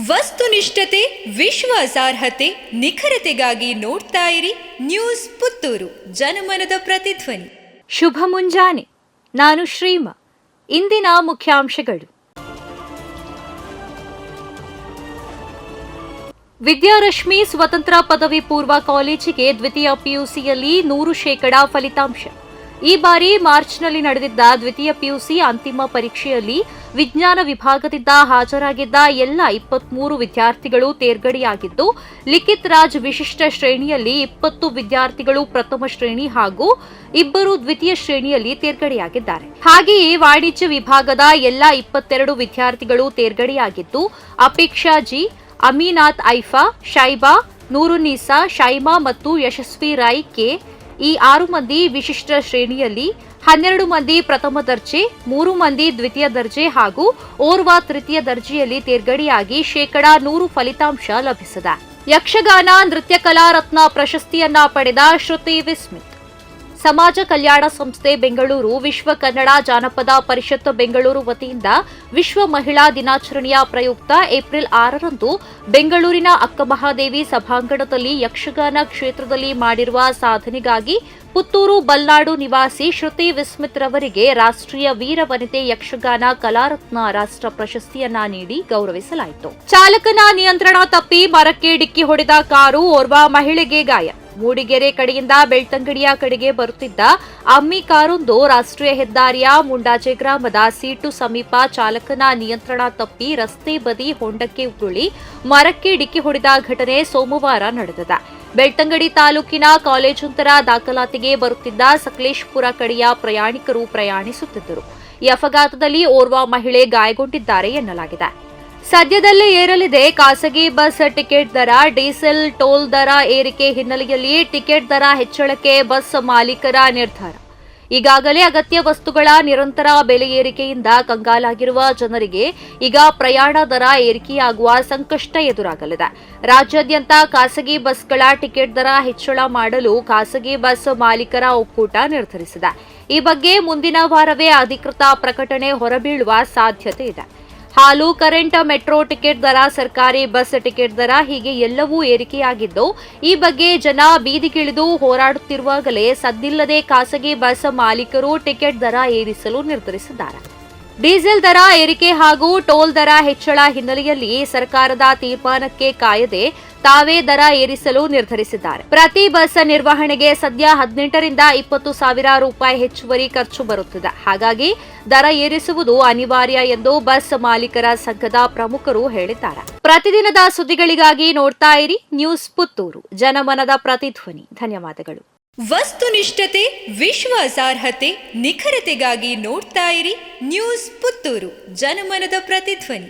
ವಸ್ತುನಿಷ್ಠತೆ, ವಿಶ್ವಾಸಾರ್ಹತೆ, ನಿಖರತೆಗಾಗಿ ನೋಡ್ತಾ ಇರಿ ನ್ಯೂಸ್ ಪುತ್ತೂರು, ಜನಮನದ ಪ್ರತಿಧ್ವನಿ. ಶುಭ ಮುಂಜಾನೆ. ನಾನು ಶ್ರೀಮಾ. ಇಂದಿನ ಮುಖ್ಯಾಂಶಗಳು. ವಿದ್ಯಾರಶ್ಮಿ ಸ್ವತಂತ್ರ ಪದವಿ ಪೂರ್ವ ಕಾಲೇಜಿಗೆ ದ್ವಿತೀಯ ಪಿಯುಸಿಯಲ್ಲಿ 100% ಫಲಿತಾಂಶ. ಈ ಬಾರಿ ಮಾರ್ಚ್ನಲ್ಲಿ ನಡೆದಿದ್ದ ದ್ವಿತೀಯ ಪಿಯುಸಿ ಅಂತಿಮ ಪರೀಕ್ಷೆಯಲ್ಲಿ ವಿಜ್ಞಾನ ವಿಭಾಗದಿಂದ ಹಾಜರಾಗಿದ್ದ ಎಲ್ಲ 23 ವಿದ್ಯಾರ್ಥಿಗಳು ತೇರ್ಗಡೆಯಾಗಿದ್ದು, ಲಿಖಿತ್ ರಾಜ್ ವಿಶಿಷ್ಟ ಶ್ರೇಣಿಯಲ್ಲಿ 20 ವಿದ್ಯಾರ್ಥಿಗಳು ಪ್ರಥಮ ಶ್ರೇಣಿ ಹಾಗೂ 2 ದ್ವಿತೀಯ ಶ್ರೇಣಿಯಲ್ಲಿ ತೇರ್ಗಡೆಯಾಗಿದ್ದಾರೆ. ಹಾಗೆಯೇ ವಾಣಿಜ್ಯ ವಿಭಾಗದ ಎಲ್ಲ 22 ವಿದ್ಯಾರ್ಥಿಗಳು ತೇರ್ಗಡೆಯಾಗಿದ್ದು, ಅಪೇಕ್ಷಾ ಜಿ, ಅಮೀನಾಥ್ ಐಫಾ, ಶೈಬಾ, ನೂರುನ್ನೀಸಾ, ಶೈಮಾ ಮತ್ತು ಯಶಸ್ವಿ ರಾಯ್ ಕೆ ಈ 6 ಮಂದಿ ವಿಶಿಷ್ಟ ಶ್ರೇಣಿಯಲ್ಲಿ, 12 ಮಂದಿ ಪ್ರಥಮ ದರ್ಜೆ, 3 ಮಂದಿ ದ್ವಿತೀಯ ದರ್ಜೆ ಹಾಗೂ ಓರ್ವ ತೃತೀಯ ದರ್ಜೆಯಲ್ಲಿ ತೇರ್ಗಡೆಯಾಗಿ 100% ಫಲಿತಾಂಶ ಲಭಿಸಿದೆ. ಯಕ್ಷಗಾನ ನೃತ್ಯ ಕಲಾ ರತ್ನ ಪ್ರಶಸ್ತಿಯನ್ನ ಪಡೆದ ಶ್ರುತಿ ವಿಸ್ಮಿತ್. ಸಮಾಜ ಕಲ್ಯಾಣ ಸಂಸ್ಥೆ ಬೆಂಗಳೂರು, ವಿಶ್ವ ಕನ್ನಡ ಜಾನಪದ ಪರಿಷತ್ ಬೆಂಗಳೂರು ವತಿಯಿಂದ ವಿಶ್ವ ಮಹಿಳಾ ದಿನಾಚರಣೆಯ ಪ್ರಯುಕ್ತ ಏಪ್ರಿಲ್ 6ರಂದು ಬೆಂಗಳೂರಿನ ಅಕ್ಕಮಹಾದೇವಿ ಸಭಾಂಗಣದಲ್ಲಿ ಯಕ್ಷಗಾನ ಕ್ಷೇತ್ರದಲ್ಲಿ ಮಾಡಿರುವ ಸಾಧನೆಗಾಗಿ ಪುತ್ತೂರು ಬಲ್ನಾಡು ನಿವಾಸಿ ಶ್ರುತಿ ವಿಸ್ಮಿತ್ ರವರಿಗೆ ರಾಷ್ಟ್ರೀಯ ವೀರ ವನಿತೆ ಯಕ್ಷಗಾನ ಕಲಾರತ್ನ ರಾಷ್ಟ್ರ ಪ್ರಶಸ್ತಿಯನ್ನ ನೀಡಿ ಗೌರವಿಸಲಾಯಿತು. ಚಾಲಕನ ನಿಯಂತ್ರಣ ತಪ್ಪಿ ಮರಕ್ಕೆ ಡಿಕ್ಕಿ ಹೊಡೆದ ಕಾರು, ಓರ್ವ ಮಹಿಳೆಗೆ ಗಾಯ. ಮೂಡಿಗೆರೆ ಕಡೆಯಿಂದ ಬೆಳ್ತಂಗಡಿಯ ಕಡೆಗೆ ಬರುತ್ತಿದ್ದ ಅಮ್ಮಿ ಕಾರೊಂದು ರಾಷ್ಟ್ರೀಯ ಹೆದ್ದಾರಿಯ ಮುಂಡಾಜೆ ಗ್ರಾಮದ ಸೀಟು ಸಮೀಪ ಚಾಲಕನ ನಿಯಂತ್ರಣ ತಪ್ಪಿ ರಸ್ತೆ ಬದಿ ಹೊಂಡಕ್ಕೆ ಉರುಳಿ ಮರಕ್ಕೆ ಡಿಕ್ಕಿ ಹೊಡೆದ ಘಟನೆ ಸೋಮವಾರ ನಡೆದಿದೆ. ಬೆಳ್ತಂಗಡಿ ತಾಲೂಕಿನ ಕಾಲೇಜೊಂದರ ದಾಖಲಾತಿಗೆ ಬರುತ್ತಿದ್ದ ಸಕಲೇಶಪುರ ಕಡೆಯ ಪ್ರಯಾಣಿಕರು ಪ್ರಯಾಣಿಸುತ್ತಿದ್ದರು. ಈ ಅಪಘಾತದಲ್ಲಿ ಓರ್ವ ಮಹಿಳೆ ಗಾಯಗೊಂಡಿದ್ದಾರೆ ಎನ್ನಲಾಗಿದೆ. ಸದ್ಯದಲ್ಲೇ ಏರಲಿದೆ ಖಾಸಗಿ ಬಸ್ ಟಿಕೆಟ್ ದರ. ಡೀಸೆಲ್ ಟೋಲ್ ದರ ಏರಿಕೆ ಹಿನ್ನೆಲೆಯಲ್ಲಿ ಟಿಕೆಟ್ ದರ ಹೆಚ್ಚಳಕ್ಕೆ ಬಸ್ ಮಾಲೀಕರ ನಿರ್ಧಾರ. ಈಗಾಗಲೇ ಅಗತ್ಯ ವಸ್ತುಗಳ ನಿರಂತರ ಬೆಲೆ ಏರಿಕೆಯಿಂದ ಕಂಗಾಲಾಗಿರುವ ಜನರಿಗೆ ಈಗ ಪ್ರಯಾಣ ದರ ಏರಿಕೆಯಾಗುವ ಸಂಕಷ್ಟ ಎದುರಾಗಲಿದೆ. ರಾಜ್ಯಾದ್ಯಂತ ಖಾಸಗಿ ಬಸ್ಗಳ ಟಿಕೆಟ್ ದರ ಹೆಚ್ಚಳ ಮಾಡಲು ಖಾಸಗಿ ಬಸ್ ಮಾಲೀಕರ ಒಕ್ಕೂಟ ನಿರ್ಧರಿಸಿದೆ. ಈ ಬಗ್ಗೆ ಮುಂದಿನ ವಾರವೇ ಅಧಿಕೃತ ಪ್ರಕಟಣೆ ಹೊರಬೀಳುವ ಸಾಧ್ಯತೆ ಇದೆ. ಹಾಲು, ಕರೆಂಟ್, ಮೆಟ್ರೋ ಟಿಕೆಟ್ ದರ, ಸರ್ಕಾರಿ ಬಸ್ ಟಿಕೆಟ್ ದರ ಹೀಗೆ ಎಲ್ಲವೂ ಏರಿಕೆಯಾಗಿದ್ದು, ಈ ಬಗ್ಗೆ ಜನ ಬೀದಿಗಿಳಿದು ಹೋರಾಡುತ್ತಿರುವಾಗಲೇ ಸದ್ದಿಲ್ಲದೆ ಖಾಸಗಿ ಬಸ್ ಮಾಲೀಕರು ಟಿಕೆಟ್ ದರ ಏರಿಸಲು ನಿರ್ಧರಿಸಿದ್ದಾರೆ. ಡೀಸೆಲ್ ದರ ಏರಿಕೆ ಹಾಗೂ ಟೋಲ್ ದರ ಹೆಚ್ಚಳ ಹಿನ್ನೆಲೆಯಲ್ಲಿ ಸರ್ಕಾರದ ತೀರ್ಮಾನಕ್ಕೆ ಕಾಯದೆ ತಾವೇ ದರ ಏರಿಸಲು ನಿರ್ಧರಿಸಿದ್ದಾರೆ. ಪ್ರತಿ ಬಸ್ ನಿರ್ವಹಣೆಗೆ ಸದ್ಯ 18ರಿಂದ 20 ಸಾವಿರ ರೂಪಾಯಿ ಹೆಚ್ಚುವರಿ ಖರ್ಚು ಬರುತ್ತಿದೆ. ಹಾಗಾಗಿ ದರ ಏರಿಸುವುದು ಅನಿವಾರ್ಯ ಎಂದು ಬಸ್ ಮಾಲೀಕರ ಸಂಘದ ಪ್ರಮುಖರು ಹೇಳಿದ್ದಾರೆ. ಪ್ರತಿದಿನದ ಸುದ್ದಿಗಳಿಗಾಗಿ ನೋಡ್ತಾ ಇರಿ ನ್ಯೂಸ್ ಪುತ್ತೂರು, ಜನಮನದ ಪ್ರತಿಧ್ವನಿ. ಧನ್ಯವಾದಗಳು. ವಸ್ತುನಿಷ್ಠತೆ, ವಿಶ್ವಾಸಾರ್ಹತೆ, ನಿಖರತೆಗಾಗಿ ನೋಡ್ತಾ ಇರಿ ನ್ಯೂಸ್ ಪುತ್ತೂರು, ಜನಮನದ ಪ್ರತಿಧ್ವನಿ.